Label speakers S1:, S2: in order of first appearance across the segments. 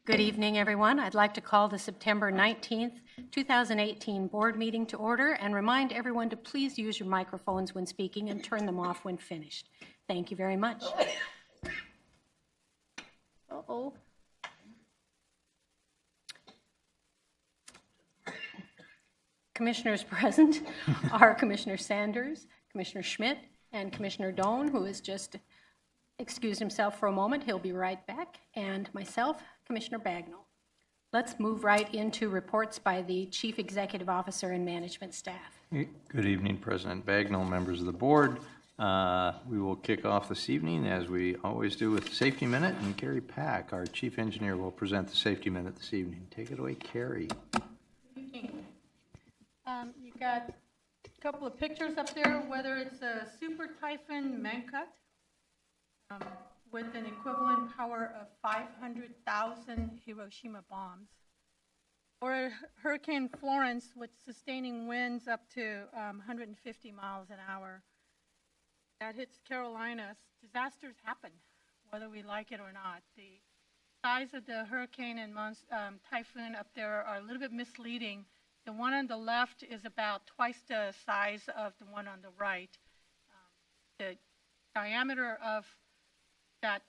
S1: Good evening, everyone. I'd like to call the September 19th, 2018 board meeting to order and remind everyone to please use your microphones when speaking and turn them off when finished. Thank you very much. Uh-oh. Commissioners present are Commissioner Sanders, Commissioner Schmidt, and Commissioner Doan, who has just excused himself for a moment. He'll be right back. And myself, Commissioner Bagnall. Let's move right into reports by the Chief Executive Officer and management staff.
S2: Good evening, President Bagnall, members of the board. We will kick off this evening, as we always do, with the Safety Minute, and Carrie Pack, our Chief Engineer, will present the Safety Minute this evening. Take it away, Carrie.
S3: You've got a couple of pictures up there, whether it's a Super Typhoon Mancut with an equivalent power of 500,000 Hiroshima bombs, or Hurricane Florence with sustaining winds up to 150 miles an hour. That hits Carolinas. Disasters happen, whether we like it or not. The size of the hurricane and typhoon up there are a little bit misleading. The one on the left is about twice the size of the one on the right. The diameter of that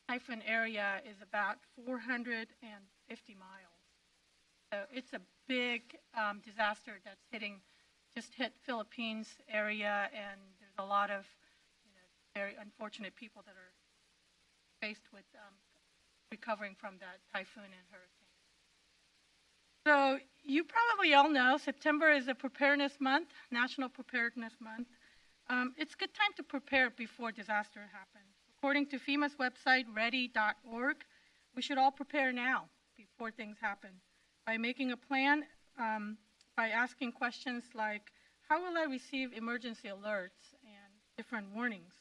S3: typhoon area is about 450 miles. So it's a big disaster that's just hit Philippines area, and there's a lot of very unfortunate people that are faced with recovering from that typhoon and hurricane. So you probably all know September is a preparedness month, National Preparedness Month. It's a good time to prepare before disaster happens. According to FEMA's website, ready.org, we should all prepare now before things happen by making a plan, by asking questions like, how will I receive emergency alerts and different warnings?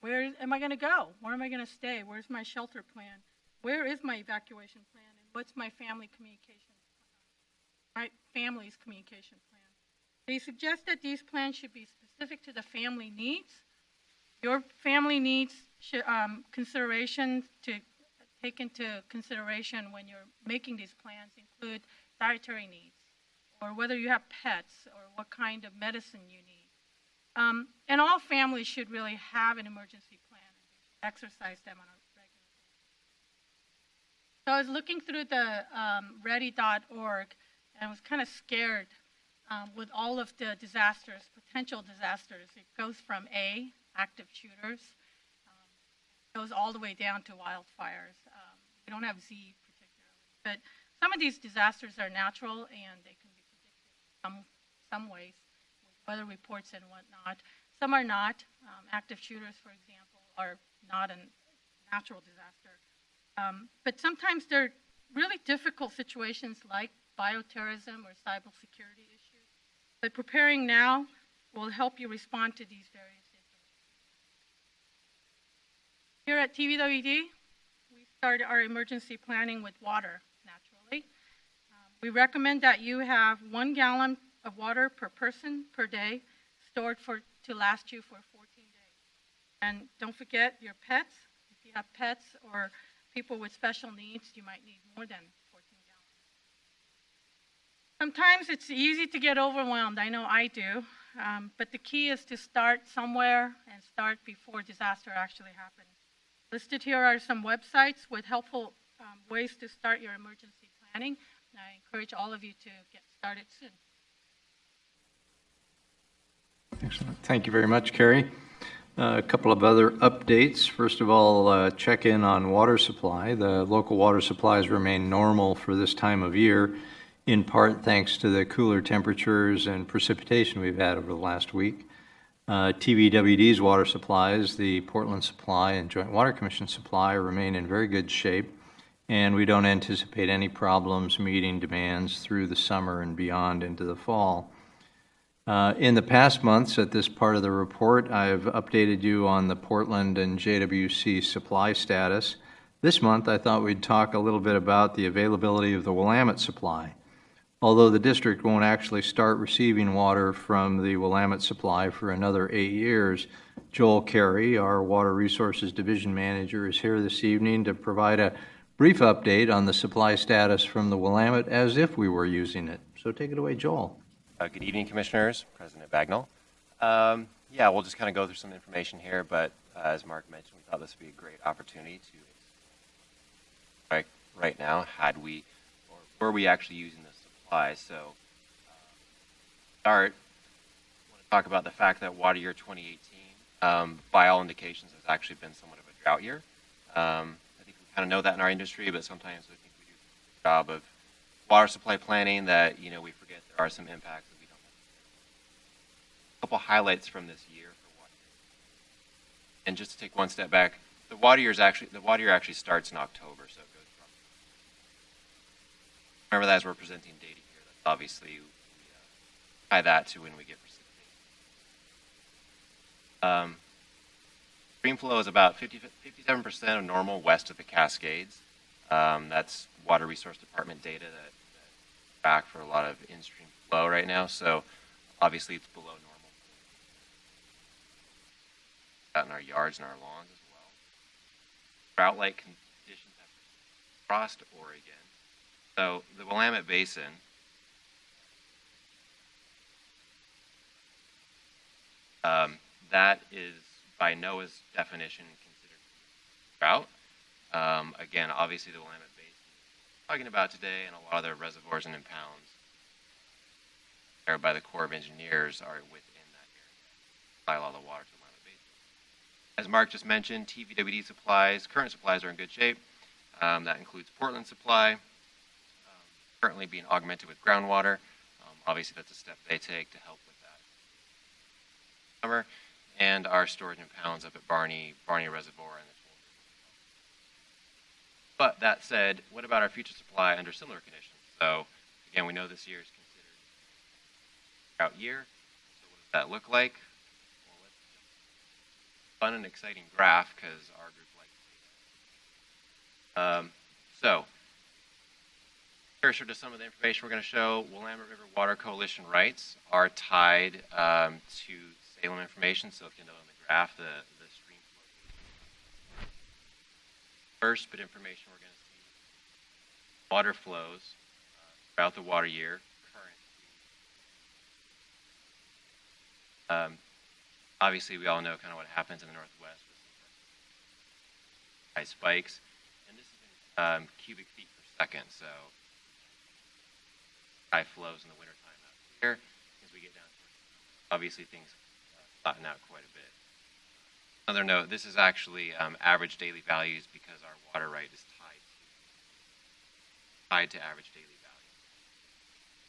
S3: Where am I going to go? Where am I going to stay? Where's my shelter plan? Where is my evacuation plan? And what's my family's communication plan? They suggest that these plans should be specific to the family needs. Your family needs should, considerations to take into consideration when you're making these plans include dietary needs, or whether you have pets, or what kind of medicine you need. And all families should really have an emergency plan and exercise them on a regular basis. So I was looking through the ready.org, and I was kind of scared with all of the disasters, potential disasters. It goes from A, active shooters, goes all the way down to wildfires. We don't have Z particularly, but some of these disasters are natural and they can be predicted some ways with weather reports and whatnot. Some are not. Active shooters, for example, are not a natural disaster. But sometimes they're really difficult situations like bioterrorism or cybersecurity issues. But preparing now will help you respond to these various issues. Here at TVWD, we started our emergency planning with water, naturally. We recommend that you have 1 gallon of water per person per day stored to last you for 14 days. And don't forget your pets. If you have pets or people with special needs, you might need more than 14 gallons. Sometimes it's easy to get overwhelmed. I know I do. But the key is to start somewhere and start before disaster actually happens. Listed here are some websites with helpful ways to start your emergency planning. And I encourage all of you to get started soon.
S2: Excellent. Thank you very much, Carrie. A couple of other updates. First of all, check in on water supply. The local water supplies remain normal for this time of year, in part thanks to the cooler temperatures and precipitation we've had over the last week. TVWD's water supplies, the Portland Supply and Joint Water Commission supply, remain in very good shape, and we don't anticipate any problems meeting demands through the summer and beyond into the fall. In the past months, at this part of the report, I've updated you on the Portland and JWC supply status. This month, I thought we'd talk a little bit about the availability of the Willamette supply. Although the district won't actually start receiving water from the Willamette supply for another 8 years, Joel Carey, our Water Resources Division Manager, is here this evening to provide a brief update on the supply status from the Willamette as if we were using it. So take it away, Joel.
S4: Good evening, Commissioners, President Bagnall. Yeah, we'll just kind of go through some information here, but as Mark mentioned, we thought this would be a great opportunity to right now, were we actually using the supply? So, start, I want to talk about the fact that water year 2018, by all indications, has actually been somewhat of a drought year. I think we kind of know that in our industry, but sometimes I think we do a good job of water supply planning that, we forget there are some impacts that we don't know. A couple highlights from this year for water year. And just to take one step back, the water year actually starts in October, so it goes from. Remember that as we're presenting data here, that's obviously we tie that to when we get precipitation. Stream flow is about 57% of normal west of the Cascades. That's Water Resource Department data that's back for a lot of in-stream flow right now. So obviously it's below normal. Out in our yards and our lawns as well. Drought-like conditions have crossed Oregon. So the Willamette Basin that is by NOAA's definition considered drought. Again, obviously the Willamette Basin we're talking about today and a lot of the reservoirs and impounds by the Corps of Engineers are within that area. Supply a lot of the water to the Willamette Basin. As Mark just mentioned, TVWD supplies, current supplies are in good shape. That includes Portland supply, currently being augmented with groundwater. Obviously, that's a step they take to help with that. Summer, and our storage impounds up at Barney Reservoir and the Toll. But that said, what about our future supply under similar conditions? So, again, we know this year is considered a drought year. So what does that look like? Well, let's fun and exciting graph because our group likes to see that. So, precursor to some of the information we're going to show, Willamette River Water Coalition rights are tied to Salem information. So if you know on the graph, the stream flow. First bit of information we're going to see, water flows throughout the water year, current. Obviously, we all know kind of what happens in the Northwest with high spikes. And this is in cubic feet per second. So high flows in the wintertime out here. As we get down to obviously things flatten out quite a bit. Another note, this is actually average daily values because our water right is tied to average daily values.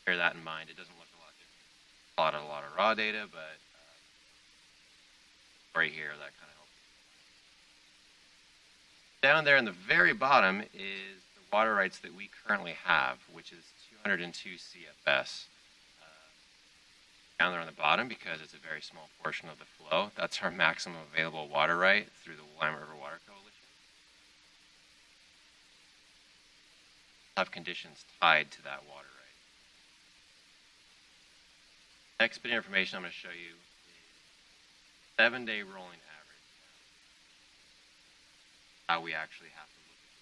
S4: Bear that in mind. It doesn't look a lot different. A lot of raw data, but right here that kind of helps. Down there in the very bottom is the water rights that we currently have, which is 202 CFS. Down there on the bottom, because it's a very small portion of the flow, that's our maximum available water right through the Willamette River Water Coalition. Have conditions tied to that water right. Next bit of information I'm going to show you is 7-day rolling average. How we actually have to look at the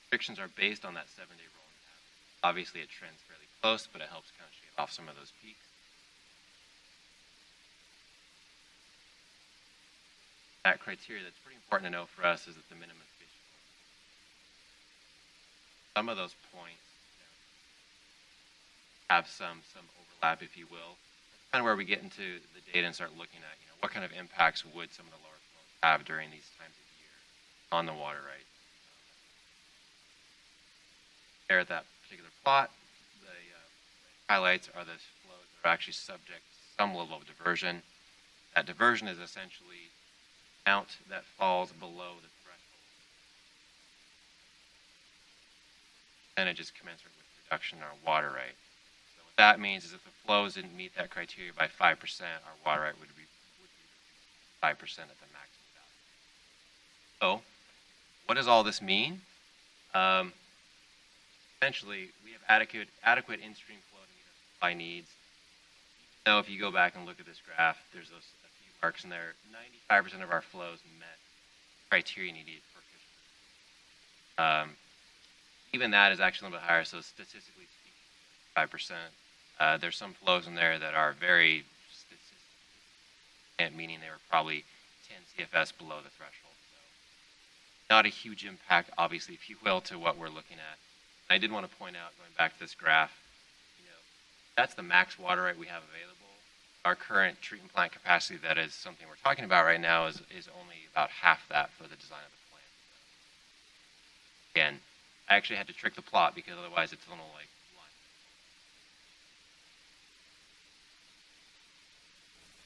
S4: water. Predictions are based on that 7-day rolling average. Obviously, it trends fairly close, but it helps kind of shave off some of those peaks. That criteria that's pretty important to know for us is that the minimum fish flow. Some of those points have some overlap, if you will. That's kind of where we get into the data and start looking at, what kind of impacts would some of the lower flows have during these times of year on the water right. There at that particular plot, the highlights are the flows that are actually subject to some level of diversion. That diversion is essentially amount that falls below the threshold. Percentages commensurate with reduction in our water right. So what that means is if the flows didn't meet that criteria by 5%, our water right would be 5% at the maximum value. So, what does all this mean? Essentially, we have adequate in-stream flow to meet our supply needs. Now, if you go back and look at this graph, there's a few marks in there. 95% of our flows met criteria needed for fish Even that is actually a little bit higher, so statistically speaking, 5%. There's some flows in there that are very statistically, meaning they were probably 10 CFS below the threshold. So not a huge impact, obviously, if you will, to what we're looking at. I did want to point out, going back to this graph, that's the max water right we have available. Our current treatment plant capacity, that is something we're talking about right now, is only about half that for the design of the plant. So, again, I actually had to trick the plot because otherwise it's a little like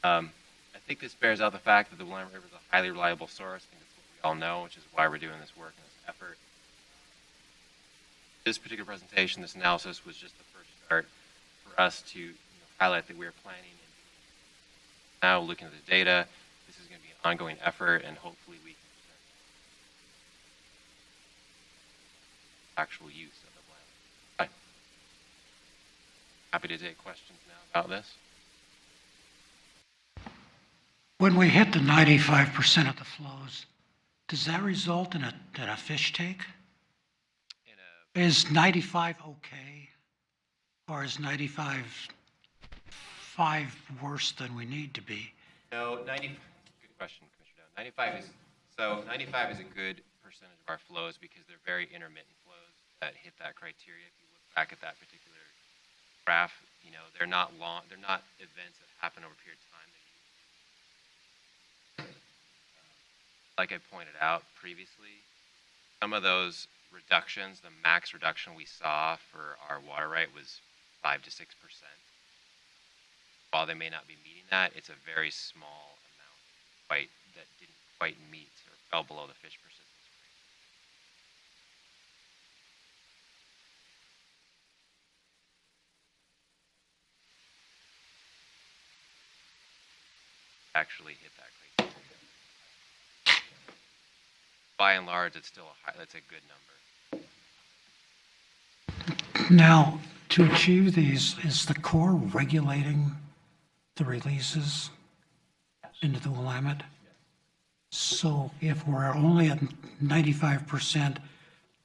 S4: blind. I think this bears out the fact that the Willamette River is a highly reliable source. I think that's what we all know, which is why we're doing this work and this effort. This particular presentation, this analysis, was just the first start for us to highlight that we're planning and now looking at the data. This is going to be an ongoing effort, and hopefully we can present actual use of the Willamette. Happy to take questions now about this.
S5: When we hit the 95% of the flows, does that result in a fish take? Is 95 okay? Or is 95 worse than we need to be?
S4: No, good question, Commissioner Down. 95 is a good percentage of our flows because they're very intermittent flows that hit that criteria. If you look back at that particular graph, they're not long, they're not events that happen over a period of time. Like I pointed out previously, some of those reductions, the max reduction we saw for our water right was 5 to 6%. While they may not be meeting that, it's a very small amount that didn't quite meet or fell below the fish persistence rate. Actually hit that criteria. By and large, it's still that's a good number.
S5: Now, to achieve these, is the Corps regulating the releases into the Willamette? So if we're only at 95%,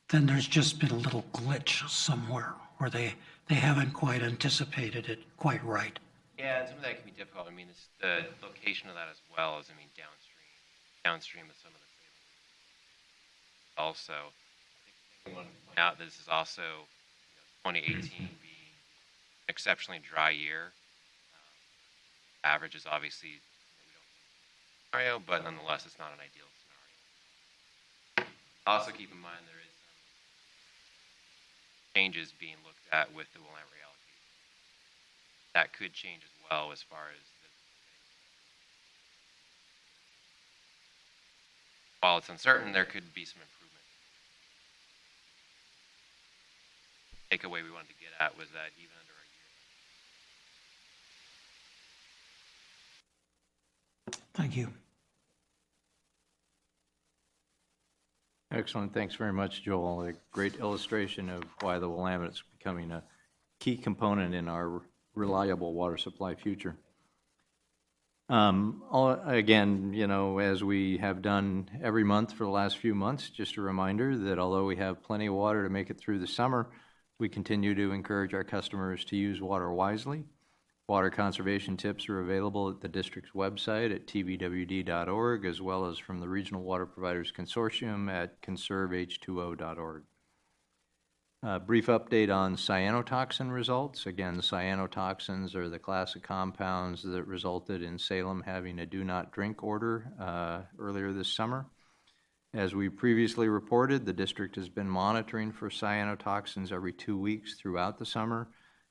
S5: then there's just been a little glitch somewhere where they haven't quite anticipated it quite right.
S4: Yeah, and some of that can be difficult. I mean, it's the location of that as well as, downstream of some of the savings. Also, I think we want to point out this is also 2018 being an exceptionally dry year. Average is obviously, we don't scenario, but nonetheless, it's not an ideal scenario. Also keep in mind there is some changes being looked at with the Willamette reallocation. That could change as well as far as while it's uncertain, there could be some improvement. Takeaway we wanted to get at was that even under a year.
S5: Thank you.
S2: Excellent. Thanks very much, Joel. A great illustration of why the Willamette is becoming a key component in our reliable water supply future. Again, as we have done every month for the last few months, just a reminder that although we have plenty of water to make it through the summer, we continue to encourage our customers to use water wisely. Water conservation tips are available at the district's website at tvwd.org, as well as from the Regional Water Providers Consortium at conserveh2o.org. Brief update on CyanoToxin results. Again, cyanotoxins are the class of compounds that resulted in Salem having a do not drink order earlier this summer. As we previously reported, the district has been monitoring for cyanotoxins every 2 weeks throughout the summer.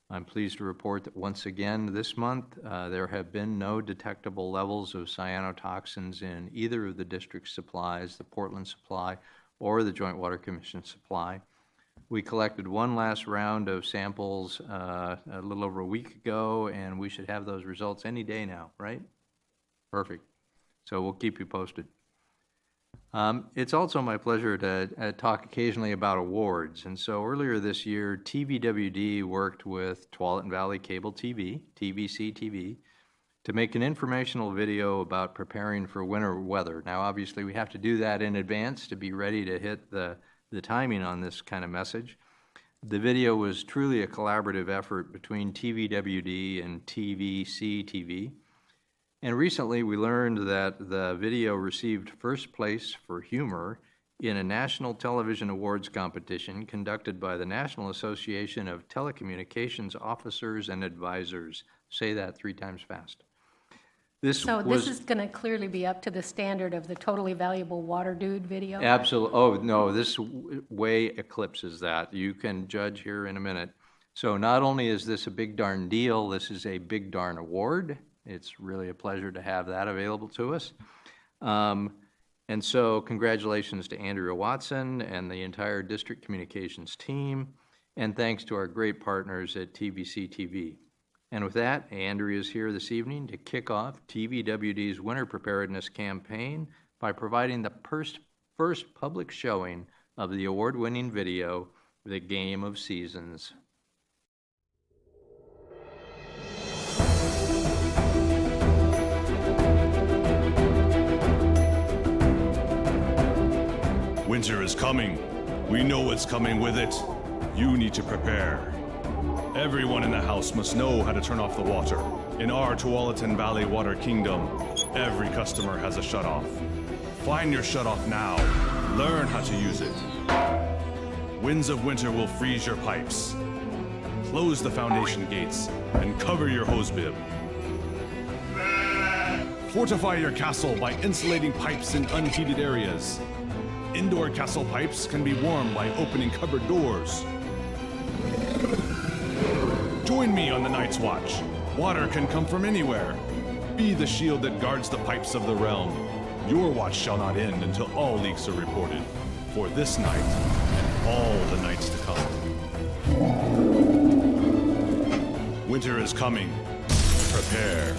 S2: I'm pleased to report that once again this month, there have been no detectable levels of cyanotoxins in either of the district's supplies, the Portland supply or the Joint Water Commission supply. We collected one last round of samples a little over a week ago, and we should have those results any day now, right? Perfect. So we'll keep you posted. It's also my pleasure to talk occasionally about awards. And so earlier this year, TVWD worked with Tualatin Valley Cable TV, TVC TV, to make an informational video about preparing for winter weather. Now, obviously, we have to do that in advance to be ready to hit the the timing on this kind of message. The video was truly a collaborative effort between TVWD and TVC-TV. And recently we learned that the video received first place for humor in a national television awards competition conducted by the National Association of Telecommunications Officers and Advisors. Say that 3 times fast.
S1: So this is going to clearly be up to the standard of the Totally Valuable Water Dude video?
S2: Absolutely. Oh, no, this way eclipses that. You can judge here in a minute. So not only is this a big darn deal, this is a big darn award. It's really a pleasure to have that available to us. And so congratulations to Andrea Watson and the entire district communications team, and thanks to our great partners at TVC-TV. And with that, Andrea is here this evening to kick off TVWD's Winter Preparedness campaign by providing the first public showing of the award-winning video, The Game of Seasons.
S6: Winter is coming. We know what's coming with it. You need to prepare. Everyone in the house must know how to turn off the water. In our Tualatin Valley Water Kingdom, every customer has a shutoff. Find your shutoff now. Learn how to use it. Winds of winter will freeze your pipes. Close the foundation gates and cover your hose bib. Fortify your castle by insulating pipes in unheated areas. Indoor castle pipes can be warmed by opening cupboard doors. Join me on the Night's Watch. Water can come from anywhere. Be the shield that guards the pipes of the realm. Your watch shall not end until all leaks are reported. For this night and all the nights to come. Winter is coming. Prepare.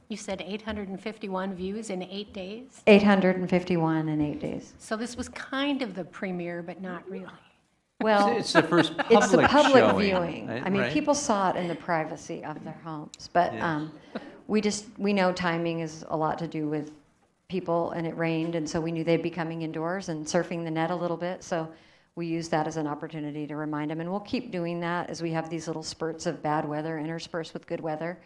S1: You said 851 views in 8 days?
S7: 851 in 8 days.
S1: So this was kind of the premiere, but not really.
S7: Well,
S2: It's the first public
S7: it's the public
S2: showing,
S7: viewing.
S2: right?
S7: I mean,
S2: Right.
S7: people saw it in the privacy of their homes, but we know timing is a lot to do with people, and it rained, and so we knew they'd be coming indoors and surfing the net a little bit, so we used that as an opportunity to remind them, and we'll keep doing that as we have these little spurts of bad weather interspersed with good weather.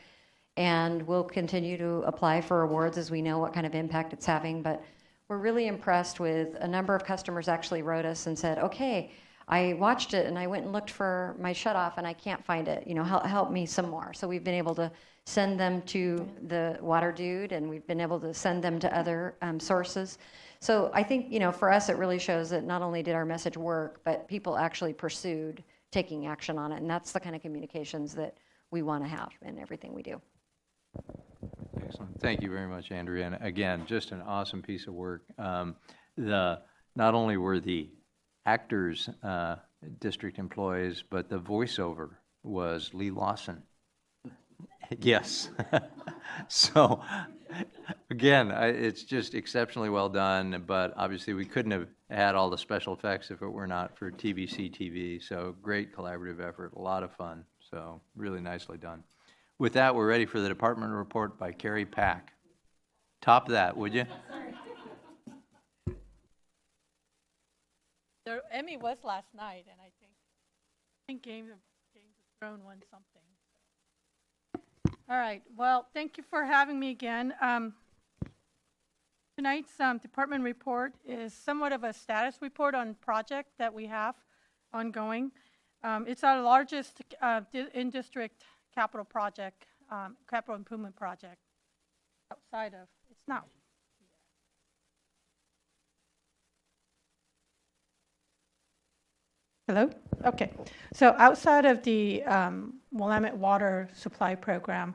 S7: And we'll continue to apply for awards as we know what kind of impact it's having. But we're really impressed with a number of customers actually wrote us and said, okay, I watched it and I went and looked for my shutoff and I can't find it. You know, help me some more. So we've been able to send them to the Water Dude, and we've been able to send them to other sources. So I think, you know, for us, it really shows that not only did our message work, but people actually pursued taking action on it. And that's the kind of communications that we want to have in everything we do.
S2: Excellent. Thank you very much, Andrea. And again, just an awesome piece of work. Not only were the actors district employees, but the voiceover was Lee Lawson. Yes. So, again, it's just exceptionally well done, but obviously we couldn't have had all the special effects if it were not for TVC-TV. So great collaborative effort, a lot of fun. So really nicely done. With that, we're ready for the department report by Carrie Pack. Top that, would you?
S3: The Emmy was last night, and I think Game of Thrones won something. All right. Well, thank you for having me again. Tonight's department report is somewhat of a status report on project that we have ongoing. It's our largest in-district capital project, capital improvement project outside of, it's not. Hello? Okay. So outside of the Willamette Water Supply Program,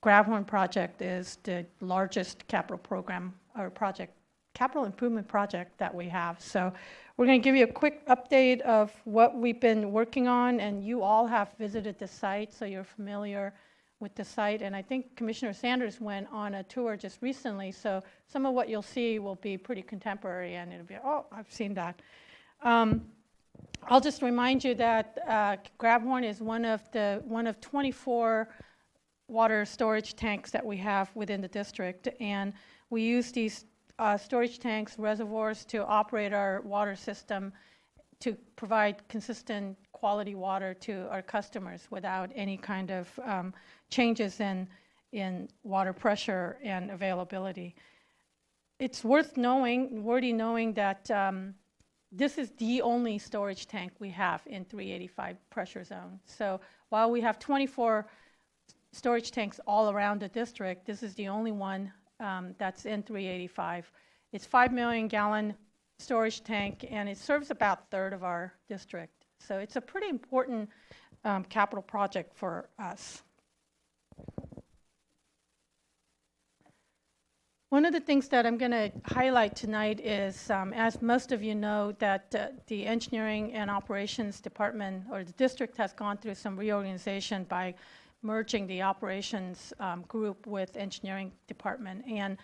S3: Grabhorn Project is the largest capital program or project, capital improvement project that we have. So we're going to give you a quick update of what we've been working on, and you all have visited the site, so you're familiar with the site. And I think Commissioner Sanders went on a tour just recently, so some of what you'll see will be pretty contemporary, and it'll be, oh, I've seen that. I'll just remind you that Grabhorn is one of 24 water storage tanks that we have within the district, and we use these storage tanks, reservoirs, to operate our water system to provide consistent quality water to our customers without any kind of changes in water pressure and availability. It's worthy knowing that this is the only storage tank we have in 385 pressure zone. So while we have 24 storage tanks all around the district, this is the only one that's in 385. It's 5 million gallon storage tank, and it serves about a third of our district. So it's a pretty important capital project for us. One of the things that I'm going to highlight tonight is, as most of you know, that the engineering and operations department, or the district, has gone through some reorganization by merging the operations group with engineering department. And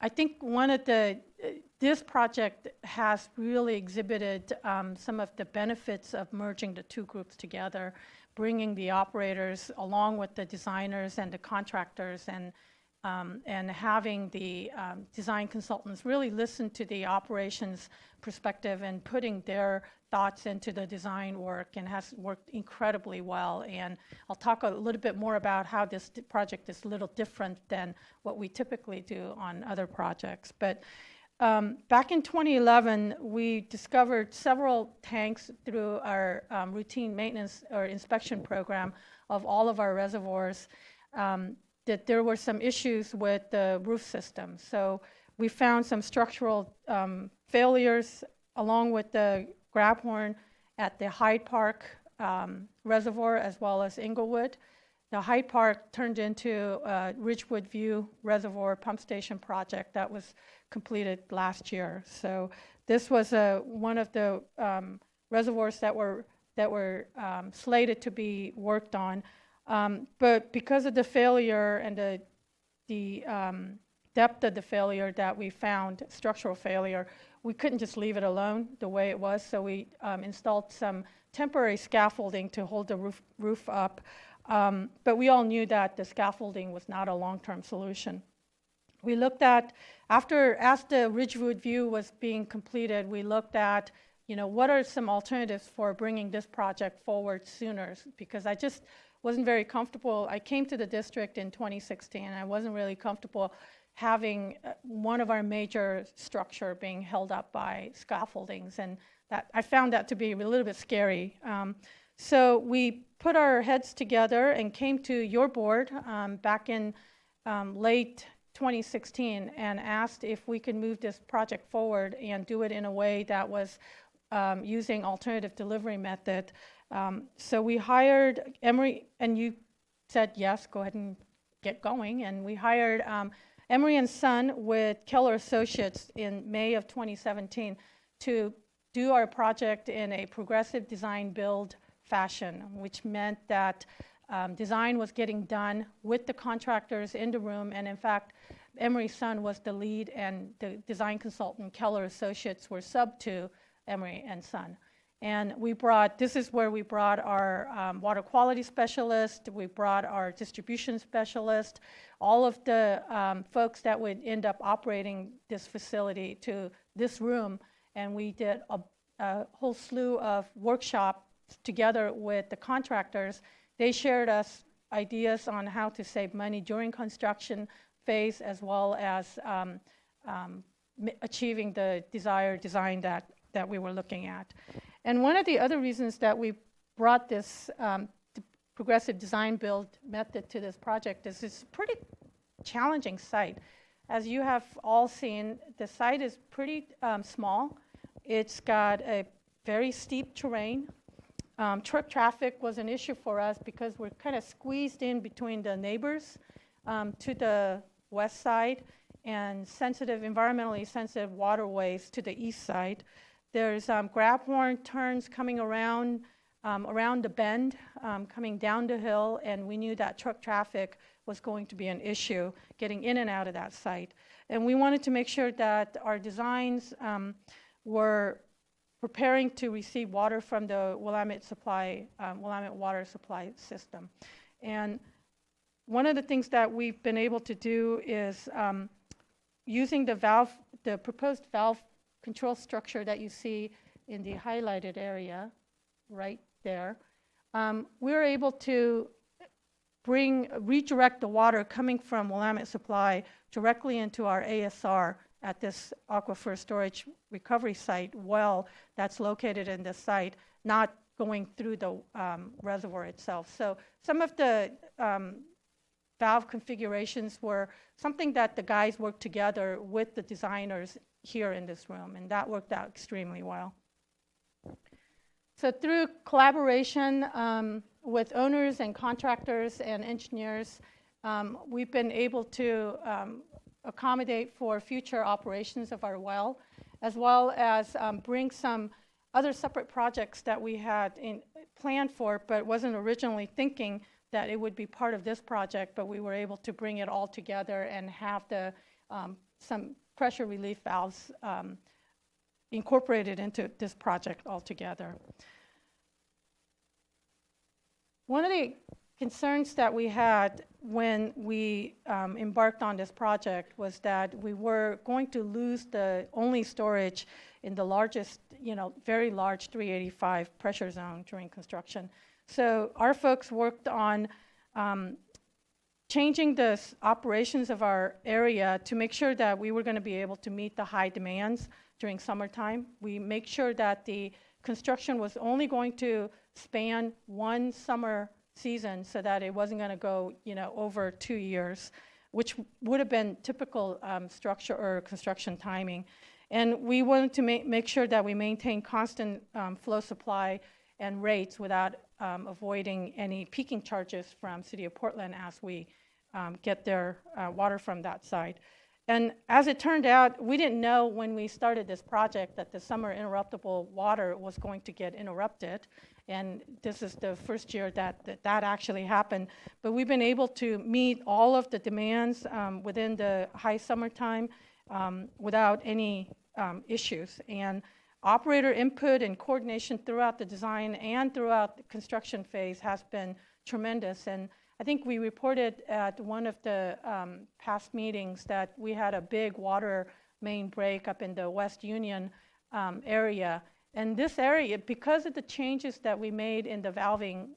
S3: I think this project has really exhibited some of the benefits of merging the two groups together, bringing the operators along with the designers and the contractors, and having the design consultants really listen to the operations perspective and putting their thoughts into the design work, and has worked incredibly well. And I'll talk a little bit more about how this project is a little different than what we typically do on other projects. But back in 2011, we discovered several tanks through our routine maintenance or inspection program of all of our reservoirs, that there were some issues with the roof system. So we found some structural failures along with the Grabhorn at the Hyde Park reservoir as well as Inglewood. The Hyde Park turned into a Ridgewood View Reservoir pump station project that was completed last year. So this was one of the reservoirs that were slated to be worked on. But because of the failure and the depth of the failure that we found, structural failure, we couldn't just leave it alone the way it was. So we installed some temporary scaffolding to hold the roof up. But we all knew that the scaffolding was not a long-term solution. We looked at, as the Ridgewood View was being completed, we looked at, what are some alternatives for bringing this project forward sooner? Because I just wasn't very comfortable. I came to the district in 2016, and I wasn't really comfortable having one of our major structure being held up by scaffoldings, and that I found that to be a little bit scary. So we put our heads together and came to your board back in late 2016 and asked if we could move this project forward and do it in a way that was using alternative delivery method. So we hired Emery, and you said, yes, go ahead and get going. And we hired Emery & Son with Keller Associates in May of 2017 to do our project in a progressive design build fashion, which meant that design was getting done with the contractors in the room. And in fact, Emery & Son was the lead, and the design consultant, Keller Associates, were sub to Emery & Son. And this is where we brought our water quality specialist, we brought our distribution specialist, all of the folks that would end up operating this facility to this room, and we did a whole slew of workshops together with the contractors. They shared us ideas on how to save money during construction phase, as well as achieving the desired design that we were looking at. And one of the other reasons that we brought this progressive design build method to this project is it's a pretty challenging site. As you have all seen, the site is pretty small. It's got a very steep terrain. Truck traffic was an issue for us because we're kind of squeezed in between the neighbors to the west side and environmentally sensitive waterways to the east side. There's Grabhorn turns coming around the bend, coming down the hill, and we knew that truck traffic was going to be an issue getting in and out of that site. And we wanted to make sure that our designs were preparing to receive water from the Willamette water supply system. And one of the things that we've been able to do is using the proposed valve control structure that you see in the highlighted area right there, we're able to redirect the water coming from Willamette Supply directly into our ASR at this aquifer storage recovery site well that's located in this site, not going through the reservoir itself. So some of the valve configurations were something that the guys worked together with the designers here in this room, and that worked out extremely well. So through collaboration with owners and contractors and engineers, we've been able to accommodate for future operations of our well, as well as bring some other separate projects that we had planned for, but wasn't originally thinking that it would be part of this project, but we were able to bring it all together and have some pressure relief valves incorporated into this project altogether. One of the concerns that we had when we embarked on this project was that we were going to lose the only storage in the largest, very large 385 pressure zone during construction. So our folks worked on changing the operations of our area to make sure that we were going to be able to meet the high demands during summertime. We make sure that the construction was only going to span one summer season so that it wasn't going to go, over 2 years, which would have been typical structure or construction timing. And we wanted to make sure that we maintain constant flow supply and rates without avoiding any peaking charges from City of Portland as we get their water from that side. And as it turned out, we didn't know when we started this project that the summer interruptible water was going to get interrupted. And this is the first year that actually happened. But we've been able to meet all of the demands within the high summertime without any issues. And operator input and coordination throughout the design and throughout the construction phase has been tremendous. And I think we reported at one of the past meetings that we had a big water main break up in the West Union area. And this area, because of the changes that we made in the valving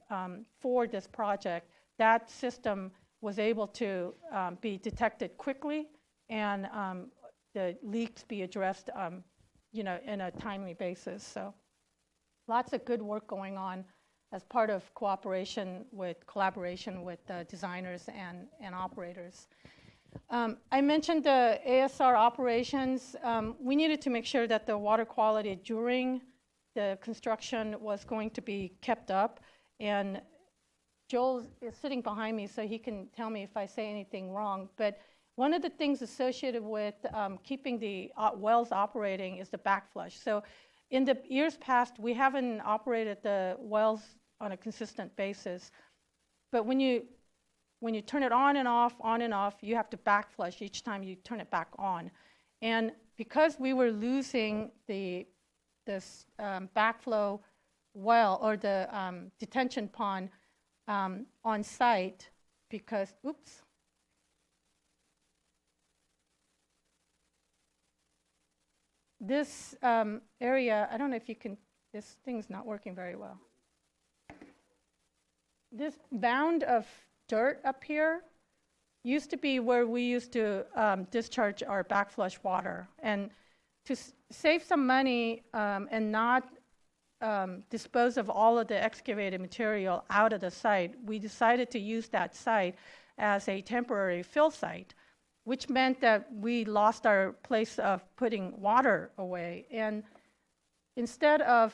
S3: for this project, that system was able to be detected quickly and the leaks be addressed in a timely basis. So lots of good work going on as part of collaboration with designers and operators. I mentioned the ASR operations. We needed to make sure that the water quality during the construction was going to be kept up. And Joel is sitting behind me, so he can tell me if I say anything wrong. But one of the things associated with keeping the wells operating is the backflush. So in the years past, we haven't operated the wells on a consistent basis. But when you turn it on and off, you have to backflush each time you turn it back on. And because we were losing this backflow well, or the detention pond on site, because, oops. This area, I don't know if you can, this thing's not working very well. This mound of dirt up here used to be where we used to discharge our backflush water. And to save some money and not dispose of all of the excavated material out of the site, we decided to use that site as a temporary fill site, which meant that we lost our place of putting water away. And instead of,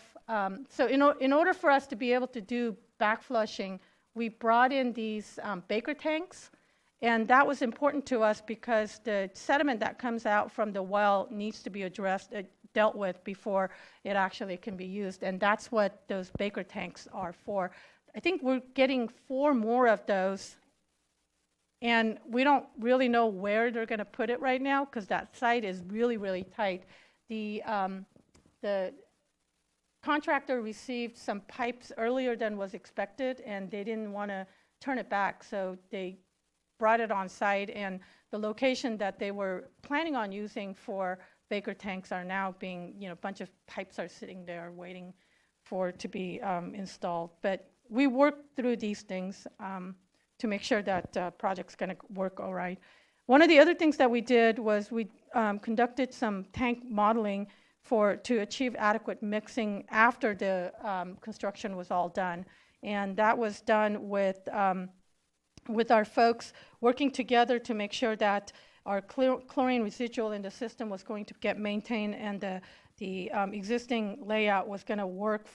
S3: so in order for us to be able to do backflushing, we brought in these Baker tanks. And that was important to us because the sediment that comes out from the well needs to be dealt with before it actually can be used. And that's what those Baker tanks are for. I think we're getting 4 more of those. And we don't really know where they're going to put it right now because that site is really, really tight. The contractor received some pipes earlier than was expected, and they didn't want to turn it back, so they brought it on site, and the location that they were planning on using for Baker tanks are now being, a bunch of pipes are sitting there waiting for it to be installed. But we worked through these things to make sure that project's going to work all right. One of the other things that we did was we conducted some tank modeling to achieve adequate mixing after the construction was all done. And that was done with our folks working together to make sure that our chlorine residual in the system was going to get maintained, and the existing layout was going to work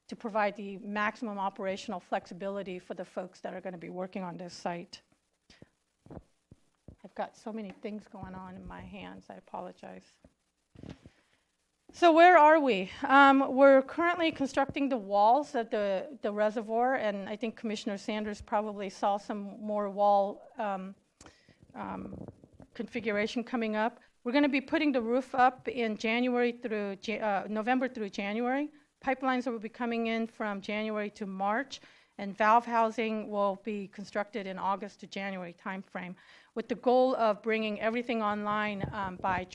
S3: to provide the maximum operational flexibility for the folks that are going to be working on this site. I've got so many things going on in my hands, I apologize. So where are we? We're currently constructing the walls of the reservoir, and I think Commissioner Sanders probably saw some more wall configuration coming up. We're going to be putting the roof up in November through January. Pipelines will be coming in from January to March, and valve housing will be constructed in August to January timeframe, with the goal of bringing everything online by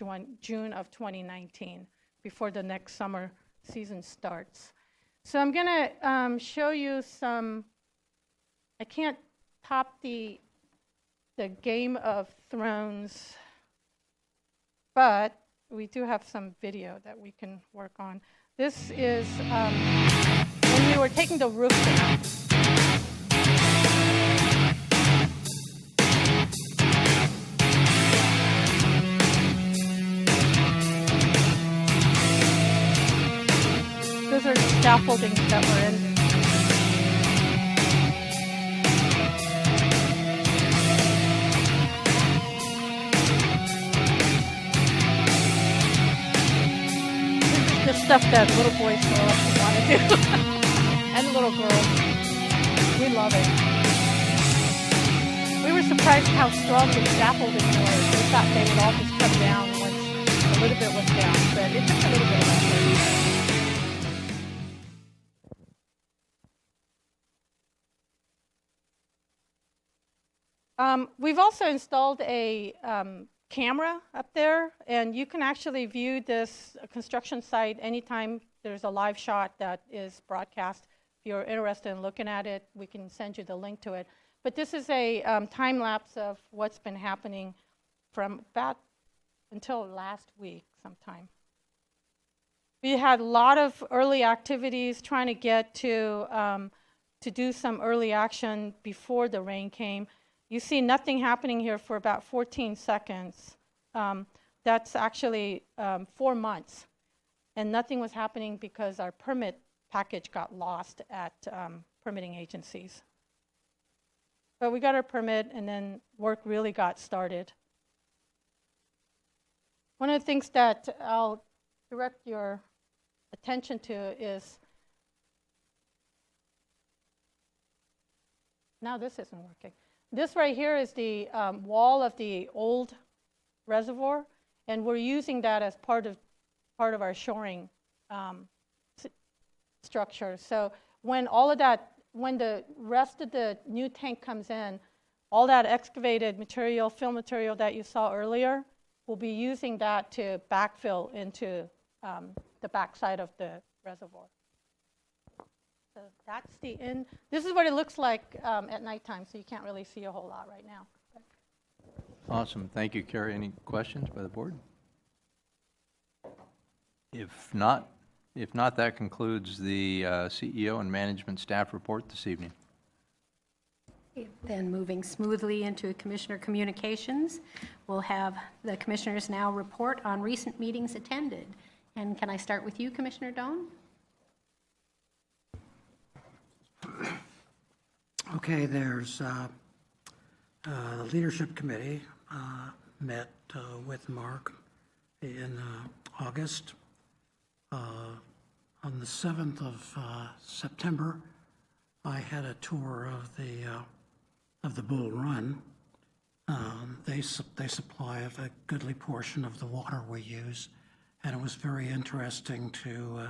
S3: June of 2019, before the next summer season starts. So I'm going to show you some. I can't top the Game of Thrones, but we do have some video that we can work on. This is when we were taking the roof down. Those are scaffoldings that were in. The stuff that little boys grow up to want to do, and little girls. We love it. We were surprised how strong the scaffolding was. We thought they would all just come down once a little bit was down, but it took a little bit of effort. We've also installed a camera up there, and you can actually view this construction site anytime there's a live shot that is broadcast. If you're interested in looking at it, we can send you the link to it. But this is a time lapse of what's been happening from about until last week sometime. We had a lot of early activities trying to get to do some early action before the rain came. You see nothing happening here for about 14 seconds. That's actually 4 months. And nothing was happening because our permit package got lost at permitting agencies. But we got our permit, and then work really got started. One of the things that I'll direct your attention to is, now this isn't working. This right here is the wall of the old reservoir, and we're using that as part of our shoring structure. So when the rest of the new tank comes in, all that excavated material, fill material that you saw earlier, we'll be using that to backfill into the backside of the reservoir. So that's the end. This is what it looks like at nighttime, so you can't really see a whole lot right now.
S2: Awesome. Thank you, Carrie. Any questions by the board? If not, that concludes the CEO and management staff report this evening.
S1: Then moving smoothly into Commissioner Communications, we'll have the commissioners now report on recent meetings attended. And can I start with you, Commissioner Doan?
S5: Okay, there's the Leadership Committee met with Mark in August. On the 7th of September, I had a tour of the Bull Run. They supply a goodly portion of the water we use, and it was very interesting to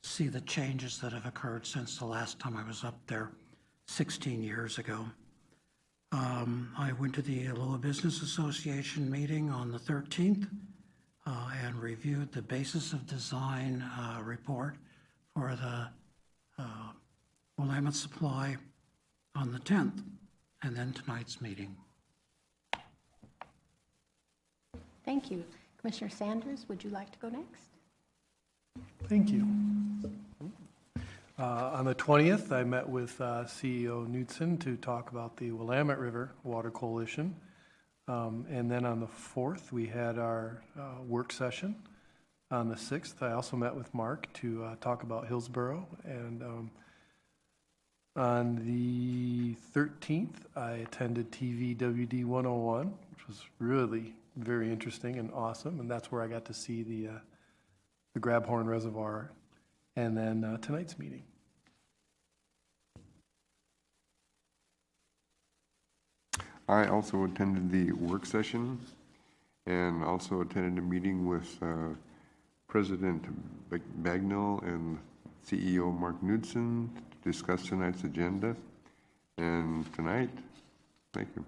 S5: see the changes that have occurred since the last time I was up there 16 years ago. I went to the Aloha Business Association meeting on the 13th and reviewed the basis of design report for the Willamette Supply on the 10th, and then tonight's meeting.
S1: Thank you. Commissioner Sanders, would you like to go next?
S8: Thank you. On the 20th, I met with CEO Knudsen to talk about the Willamette River Water Coalition. And then on the 4th, we had our work session. On the 6th, I also met with Mark to talk about Hillsborough. And on the 13th, I attended TVWD 101, which was really very interesting and awesome. And that's where I got to see the Grabhorn Reservoir. And then tonight's meeting.
S9: I also attended the work session and also attended a meeting with President Bagnell and CEO Mark Knudsen to discuss tonight's agenda. And tonight, thank you.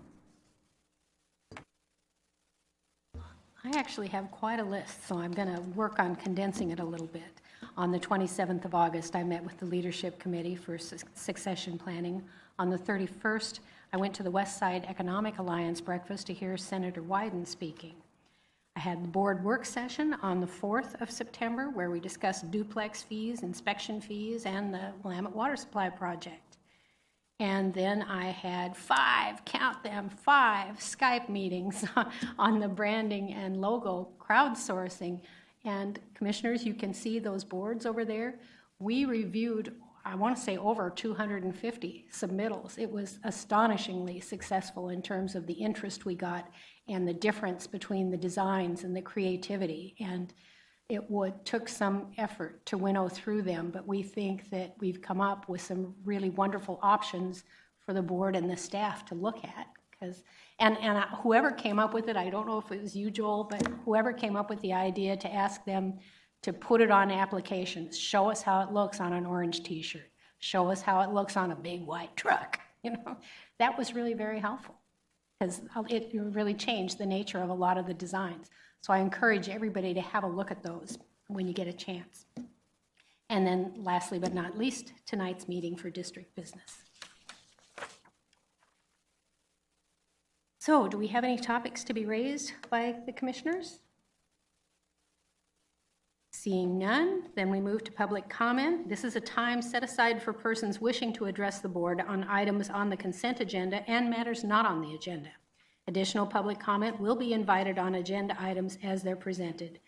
S1: I actually have quite a list, so I'm going to work on condensing it a little bit. On the 27th of August, I met with the Leadership Committee for Succession Planning. On the 31st, I went to the West Side Economic Alliance breakfast to hear Senator Wyden speaking. I had the board work session on the 4th of September where we discussed duplex fees, inspection fees, and the Willamette Water Supply Project. And then I had 5 Skype meetings on the branding and logo crowdsourcing. And commissioners, you can see those boards over there. We reviewed, I want to say, over 250 submittals. It was astonishingly successful in terms of the interest we got and the difference between the designs and the creativity. And it took some effort to winnow through them, but we think that we've come up with some really wonderful options for the board and the staff to look at. And whoever came up with it, I don't know if it was you, Joel, but whoever came up with the idea to ask them to put it on applications, show us how it looks on an orange t-shirt, show us how it looks on a big white truck, that was really very helpful because it really changed the nature of a lot of the designs. So I encourage everybody to have a look at those when you get a chance. And then lastly but not least, tonight's meeting for district business. So do we have any topics to be raised by the commissioners? Seeing none, then we move to public comment. This is a time set aside for persons wishing to address the board on items on the consent agenda and matters not on the agenda. Additional public comment will be invited on agenda items as they're presented.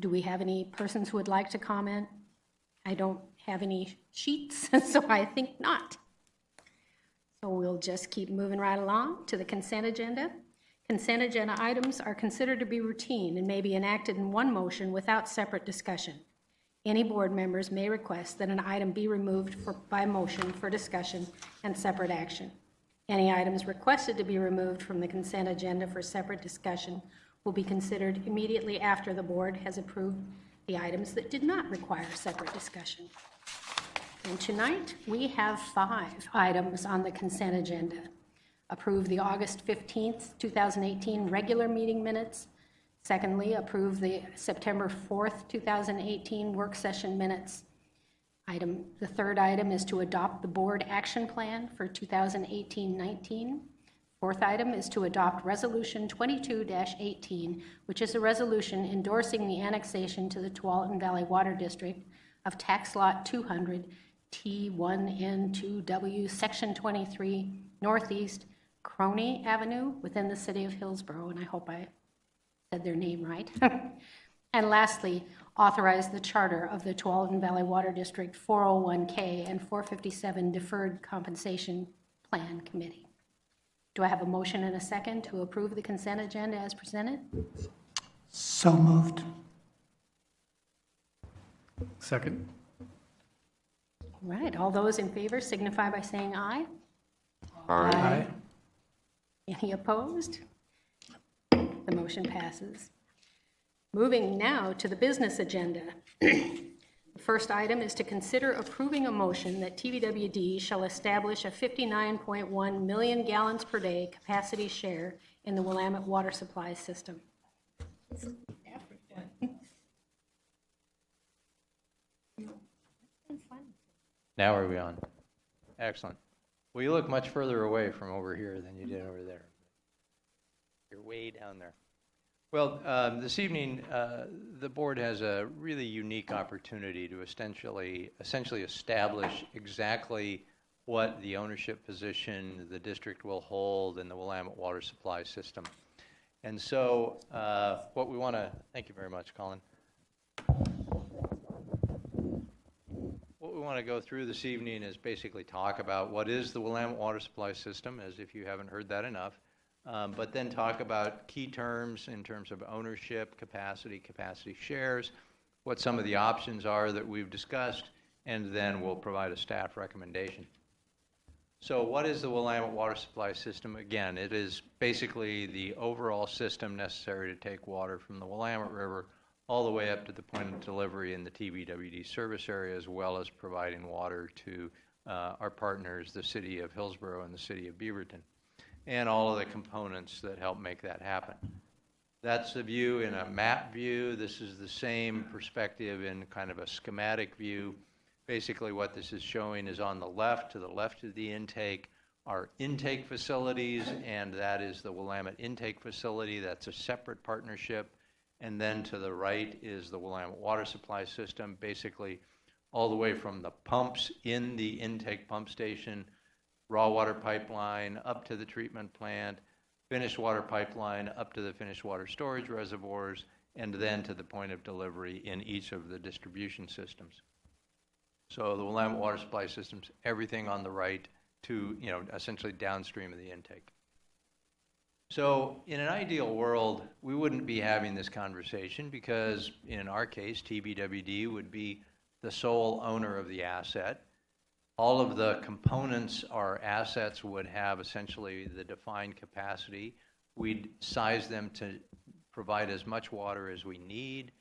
S1: Do we have any persons who would like to comment? I don't have any sheets, so I think not. So we'll just keep moving right along to the consent agenda. Consent agenda items are considered to be routine and may be enacted in one motion without separate discussion. Any board members may request that an item be removed by motion for discussion and separate action. Any items requested to be removed from the consent agenda for separate discussion will be considered immediately after the board has approved the items that did not require separate discussion. And tonight, we have 5 items on the consent agenda. Approve the August 15th, 2018 regular meeting minutes. Secondly, approve the September 4th, 2018 work session minutes. The third item is to adopt the board action plan for 2018-19. Fourth item is to adopt Resolution 22-18, which is a resolution endorsing the annexation to the Tualatin Valley Water District of Tax Lot 200, T1N2W, Section 23, Northeast, Crony Avenue, within the city of Hillsborough, and I hope I said their name right. And lastly, authorize the charter of the Tualatin Valley Water District 401K and 457 Deferred Compensation Plan Committee. Do I have a motion and a second to approve the consent agenda as presented?
S5: So moved.
S8: Second.
S1: All right, all those in favor signify by saying aye.
S8: Aye.
S1: Any opposed? The motion passes. Moving now to the business agenda. The first item is to consider approving a motion that TVWD shall establish a 59.1 million gallons per day capacity share in the Willamette water supply system.
S2: Now are we on? Excellent. Well, you look much further away from over here than you did over there. You're way down there. Well, this evening, the board has a really unique opportunity to essentially establish exactly what the ownership position the district will hold in the Willamette water supply system. And so what we want to, thank you very much, Colin. What we want to go through this evening is basically talk about what is the Willamette water supply system, as if you haven't heard that enough. But then talk about key terms in terms of ownership, capacity shares, what some of the options are that we've discussed, and then we'll provide a staff recommendation. So what is the Willamette water supply system? Again, it is basically the overall system necessary to take water from the Willamette River all the way up to the point of delivery in the TVWD service area, as well as providing water to our partners, the city of Hillsborough and the city of Beaverton, and all of the components that help make that happen. That's the view in a map view. This is the same perspective in kind of a schematic view. Basically what this is showing is on the left, to the left of the intake, are intake facilities, and that is the Willamette Intake facility. That's a separate partnership. And then to the right is the Willamette water supply system, basically all the way from the pumps in the intake pump station, raw water pipeline up to the treatment plant, finished water pipeline up to the finished water storage reservoirs, and then to the point of delivery in each of the distribution systems. So the Willamette water supply systems, everything on the right to, essentially downstream of the intake. So in an ideal world, we wouldn't be having this conversation because in our case, TVWD would be the sole owner of the asset. All of the components or assets would have essentially the defined capacity. We'd size them to provide as much water as we need,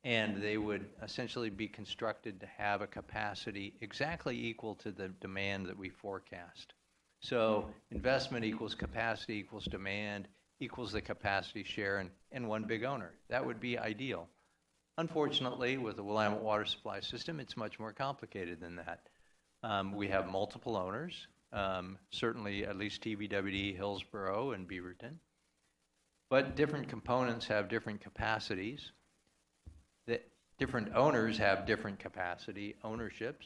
S2: and they would essentially be constructed to have a capacity exactly equal to the demand that we forecast. So investment equals capacity equals demand equals the capacity share and one big owner. That would be ideal. Unfortunately, with the Willamette water supply system, it's much more complicated than that. We have multiple owners, certainly at least TVWD, Hillsborough, and Beaverton. But different components have different capacities. The different owners have different capacity ownerships.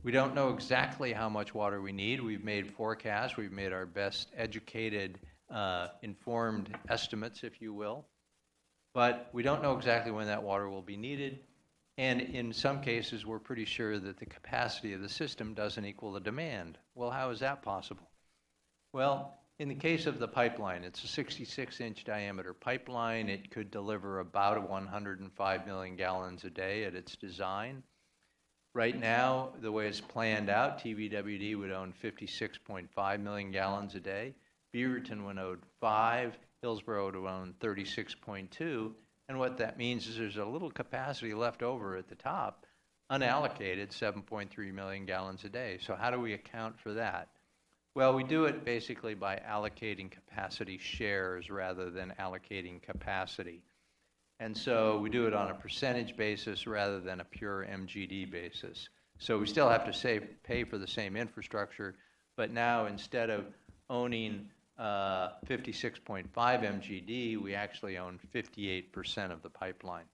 S2: We don't know exactly how much water we need. We've made forecasts. We've made our best educated, informed estimates, if you will. But we don't know exactly when that water will be needed. And in some cases, we're pretty sure that the capacity of the system doesn't equal the demand. Well, how is that possible? Well, in the case of the pipeline, it's a 66-inch diameter pipeline. It could deliver about 105 million gallons a day at its design. Right now, the way it's planned out, TVWD would own 56.5 million gallons a day. Beaverton would own 5. Hillsborough would own 36.2. And what that means is there's a little capacity left over at the top, unallocated, 7.3 million gallons a day. So how do we account for that? Well, we do it basically by allocating capacity shares rather than allocating capacity. And so we do it on a percentage basis rather than a pure MGD basis. So we still have to pay for the same infrastructure, but now instead of owning 56.5 MGD, we actually own 58% of the pipeline.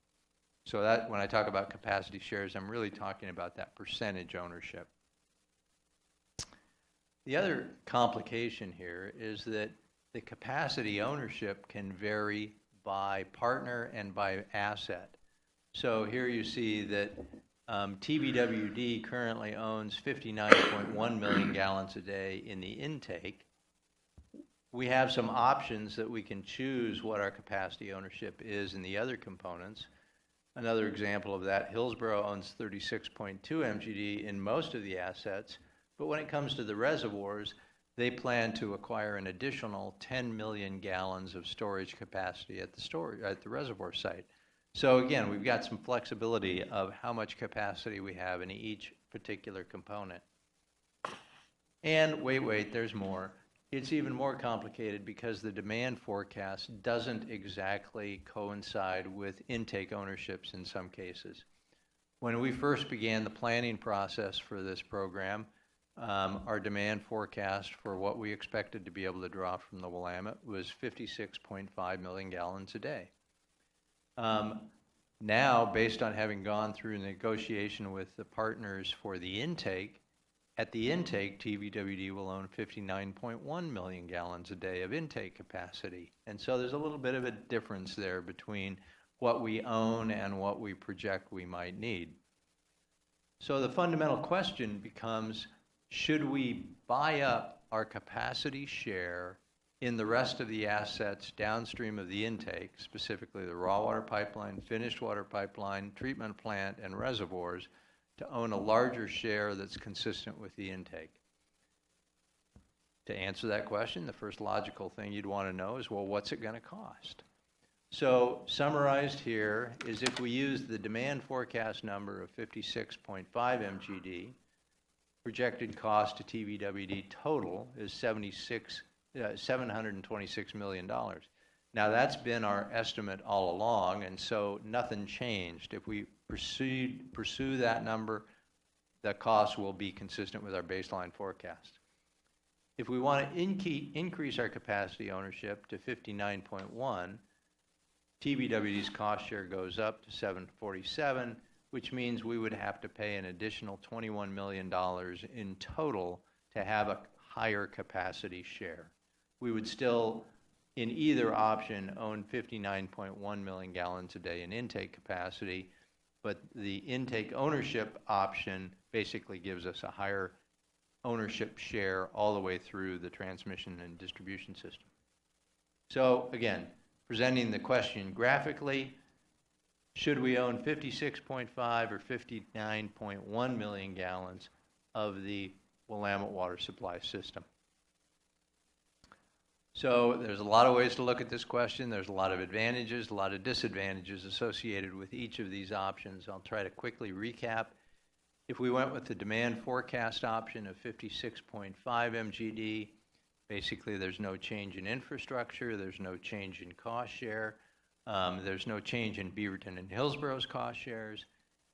S2: So that when I talk about capacity shares, I'm really talking about that percentage ownership. The other complication here is that the capacity ownership can vary by partner and by asset. So here you see that TVWD currently owns 59.1 million gallons a day in the intake. We have some options that we can choose what our capacity ownership is in the other components. Another example of that, Hillsborough owns 36.2 MGD in most of the assets, but when it comes to the reservoirs, they plan to acquire an additional 10 million gallons of storage capacity at the reservoir site. So again, we've got some flexibility of how much capacity we have in each particular component. And wait, there's more. It's even more complicated because the demand forecast doesn't exactly coincide with intake ownerships in some cases. When we first began the planning process for this program, our demand forecast for what we expected to be able to draw from the Willamette was 56.5 million gallons a day. Now, based on having gone through negotiation with the partners for the intake, at the intake, TVWD will own 59.1 million gallons a day of intake capacity. And so there's a little bit of a difference there between what we own and what we project we might need. So the fundamental question becomes, should we buy up our capacity share in the rest of the assets downstream of the intake, specifically the raw water pipeline, finished water pipeline, treatment plant, and reservoirs, to own a larger share that's consistent with the intake? To answer that question, the first logical thing you'd want to know is, well, what's it going to cost? So summarized here is if we use the demand forecast number of 56.5 MGD, projected cost to TVWD total is $726 million. Now that's been our estimate all along, and so nothing changed. If we pursue that number, the cost will be consistent with our baseline forecast. If we want to increase our capacity ownership to 59.1, TVWD's cost share goes up to 747, which means we would have to pay an additional $21 million in total to have a higher capacity share. We would still, in either option, own 59.1 million gallons a day in intake capacity, but the intake ownership option basically gives us a higher ownership share all the way through the transmission and distribution system. So again, presenting the question graphically, should we own 56.5 or 59.1 million gallons of the Willamette water supply system? So there's a lot of ways to look at this question. There's a lot of advantages, a lot of disadvantages associated with each of these options. I'll try to quickly recap. If we went with the demand forecast option of 56.5 MGD, basically there's no change in infrastructure, there's no change in cost share, there's no change in Beaverton and Hillsborough's cost shares,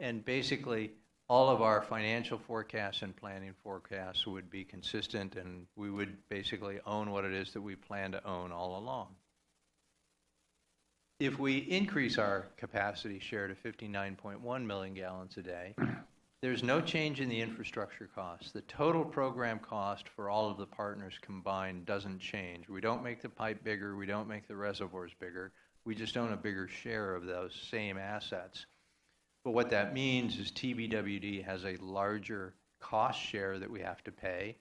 S2: and basically all of our financial forecasts and planning forecasts would be consistent, and we would basically own what it is that we plan to own all along. If we increase our capacity share to 59.1 million gallons a day, there's no change in the infrastructure costs. The total program cost for all of the partners combined doesn't change. We don't make the pipe bigger, we don't make the reservoirs bigger, we just own a bigger share of those same assets. But what that means is TVWD has a larger cost share that we have to pay,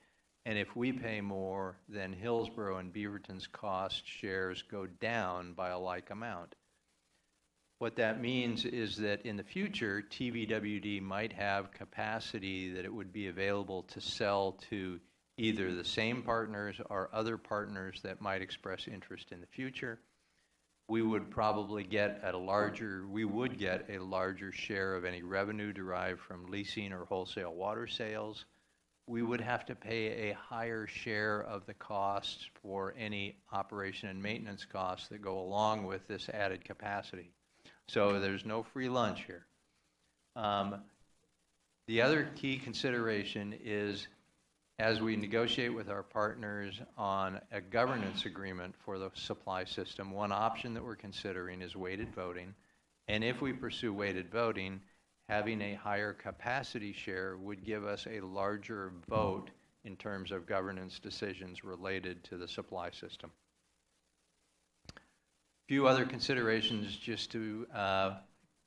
S2: and if we pay more, then Hillsborough and Beaverton's cost shares go down by a like amount. What that means is that in the future, TVWD might have capacity that it would be available to sell to either the same partners or other partners that might express interest in the future. We would probably get a larger share of any revenue derived from leasing or wholesale water sales. We would have to pay a higher share of the costs for any operation and maintenance costs that go along with this added capacity. So there's no free lunch here. The other key consideration is, as we negotiate with our partners on a governance agreement for the supply system, one option that we're considering is weighted voting. And if we pursue weighted voting, having a higher capacity share would give us a larger vote in terms of governance decisions related to the supply system. A few other considerations just to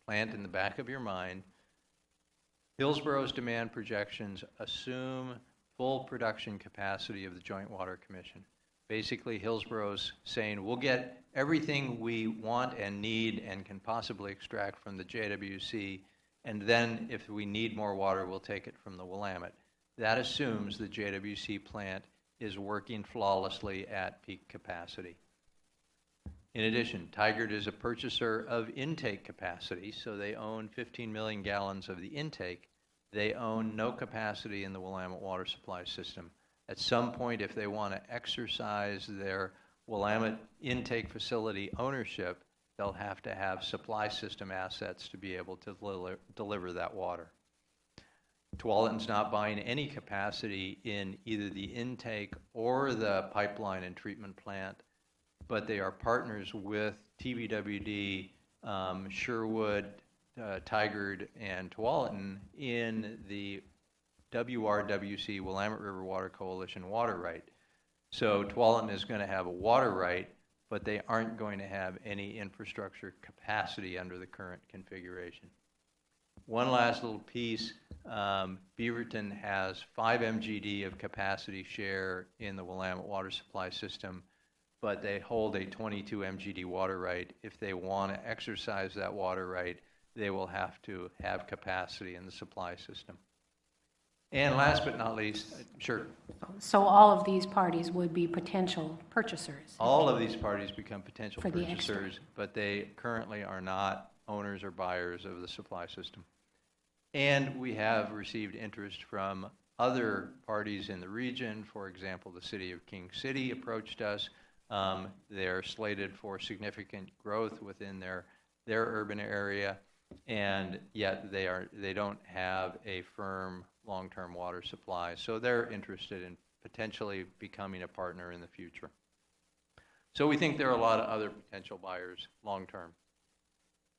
S2: plant in the back of your mind. Hillsborough's demand projections assume full production capacity of the Joint Water Commission. Basically, Hillsborough's saying we'll get everything we want and need and can possibly extract from the JWC, and then if we need more water, we'll take it from the Willamette. That assumes the JWC plant is working flawlessly at peak capacity. In addition, Tigard is a purchaser of intake capacity, so they own 15 million gallons of the intake. They own no capacity in the Willamette water supply system. At some point, if they want to exercise their Willamette intake facility ownership, they'll have to have supply system assets to be able to deliver that water. Tualatin's not buying any capacity in either the intake or the pipeline and treatment plant, but they are partners with TVWD, Sherwood, Tigard, and Tualatin in the WRWC, Willamette River Water Coalition water right. So Tualatin is going to have a water right, but they aren't going to have any infrastructure capacity under the current configuration. One last little piece, Beaverton has 5 MGD of capacity share in the Willamette water supply system, but they hold a 22 MGD water right. If they want to exercise that water right, they will have to have capacity in the supply system. And last but not least, sure.
S1: So all of these parties would be potential purchasers?
S2: All of these parties become potential
S1: For the extra.
S2: purchasers, but they currently are not owners or buyers of the supply system. And we have received interest from other parties in the region. For example, the city of King City approached us. They're slated for significant growth within their urban area, and yet they don't have a firm long-term water supply. So they're interested in potentially becoming a partner in the future. So we think there are a lot of other potential buyers long-term.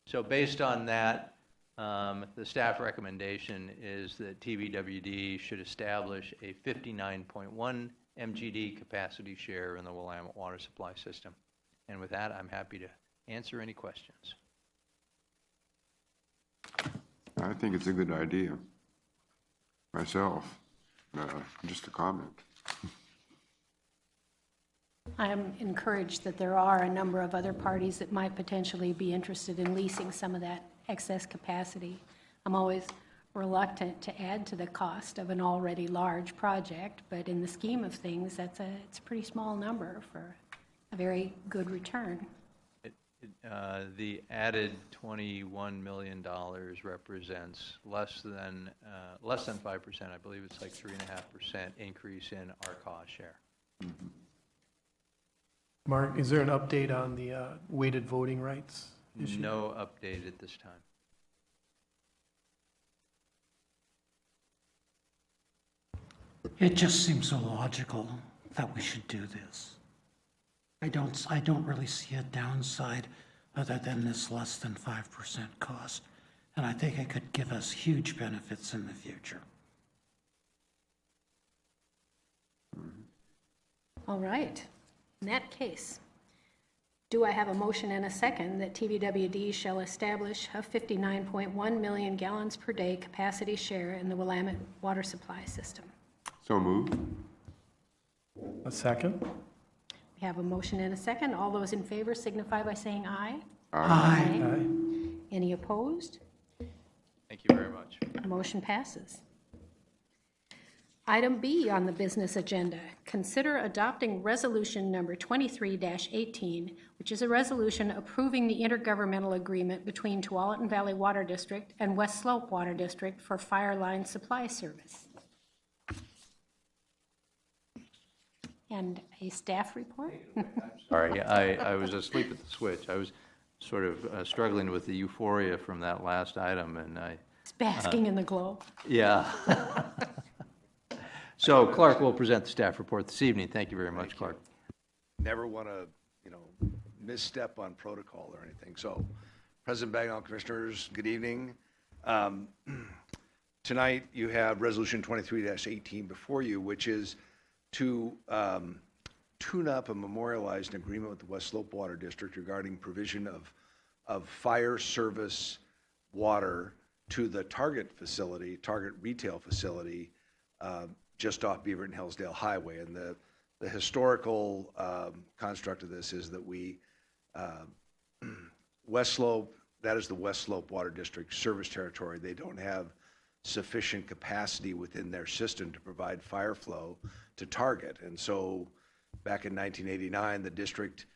S2: So based on that, the staff recommendation is that TVWD should establish a 59.1 MGD capacity share in the Willamette water supply system. And with that, I'm happy to answer any questions.
S9: I think it's a good idea. Myself, just a comment.
S1: I am encouraged that there are a number of other parties that might potentially be interested in leasing some of that excess capacity. I'm always reluctant to add to the cost of an already large project, but in the scheme of things, it's a pretty small number for a very good return.
S2: The added $21 million represents less than 5%. I believe it's like 3.5% increase in our cost share.
S9: Mm-hmm.
S8: Mark, is there an update on the weighted voting rights issue?
S2: No update at this time.
S5: It just seems illogical that we should do this. I don't really see a downside other than this less than 5% cost. And I think it could give us huge benefits in the future.
S1: All right. In that case, do I have a motion and a second that TVWD shall establish a 59.1 million gallons per day capacity share in the Willamette water supply system?
S9: So moved.
S8: A second?
S1: We have a motion and a second. All those in favor signify by saying aye.
S5: Aye.
S8: Aye.
S1: Any opposed?
S2: Thank you very much.
S1: The motion passes. Item B on the business agenda, consider adopting resolution number 23-18, which is a resolution approving the intergovernmental agreement between Tualatin Valley Water District and West Slope Water District for fire line supply service. And a staff report?
S2: Sorry, I was asleep at the switch. I was sort of struggling with the euphoria from that last item, and
S1: It's basking in the glow.
S2: yeah. So Clark will present the staff report this evening. Thank you very much, Clark.
S10: Never want to, misstep on protocol or anything. So, President Bagnall, Commissioners, good evening. Tonight, you have Resolution 23-18 before you, which is to tune up and memorialize an agreement with the West Slope Water District regarding provision of fire service water to the Target retail facility, just off Beaverton Hillsdale Highway. And the historical construct of this is that West Slope, that is the West Slope Water District service territory. They don't have sufficient capacity within their system to provide fire flow to Target. And so back in 1989, the district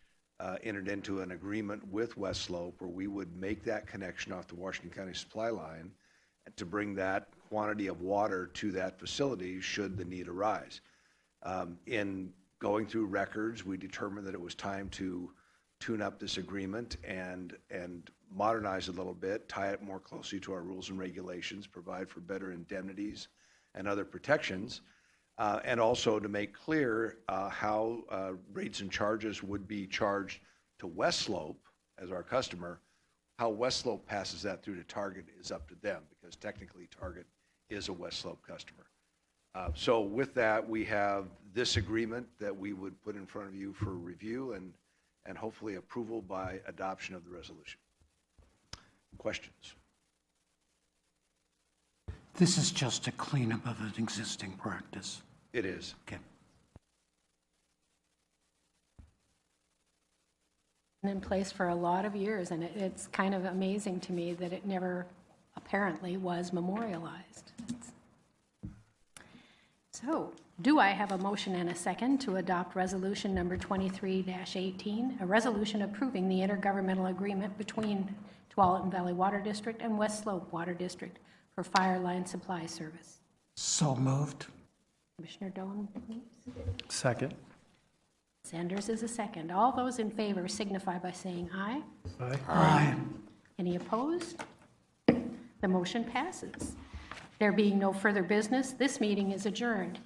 S10: entered into an agreement with West Slope where we would make that connection off the Washington County supply line to bring that quantity of water to that facility should the need arise. In going through records, we determined that it was time to tune up this agreement and modernize it a little bit, tie it more closely to our rules and regulations, provide for better indemnities and other protections, and also to make clear how rates and charges would be charged to West Slope as our customer. How West Slope passes that through to Target is up to them, because technically Target is a West Slope customer. So with that, we have this agreement that we would put in front of you for review and hopefully approval by adoption of the resolution. Questions?
S5: This is just a cleanup of an existing practice.
S10: It is.
S5: Okay.
S1: Been in place for a lot of years, and it's kind of amazing to me that it never apparently was memorialized. So, do I have a motion and a second to adopt resolution number 23-18, a resolution approving the intergovernmental agreement between Tualatin Valley Water District and West Slope Water District for fire line supply service?
S5: So moved.
S1: Commissioner Doan, please.
S8: Second.
S1: Sanders is a second. All those in favor signify by saying aye.
S8: Aye.
S5: Aye.
S1: Any opposed? The motion passes. There being no further business, this meeting is adjourned.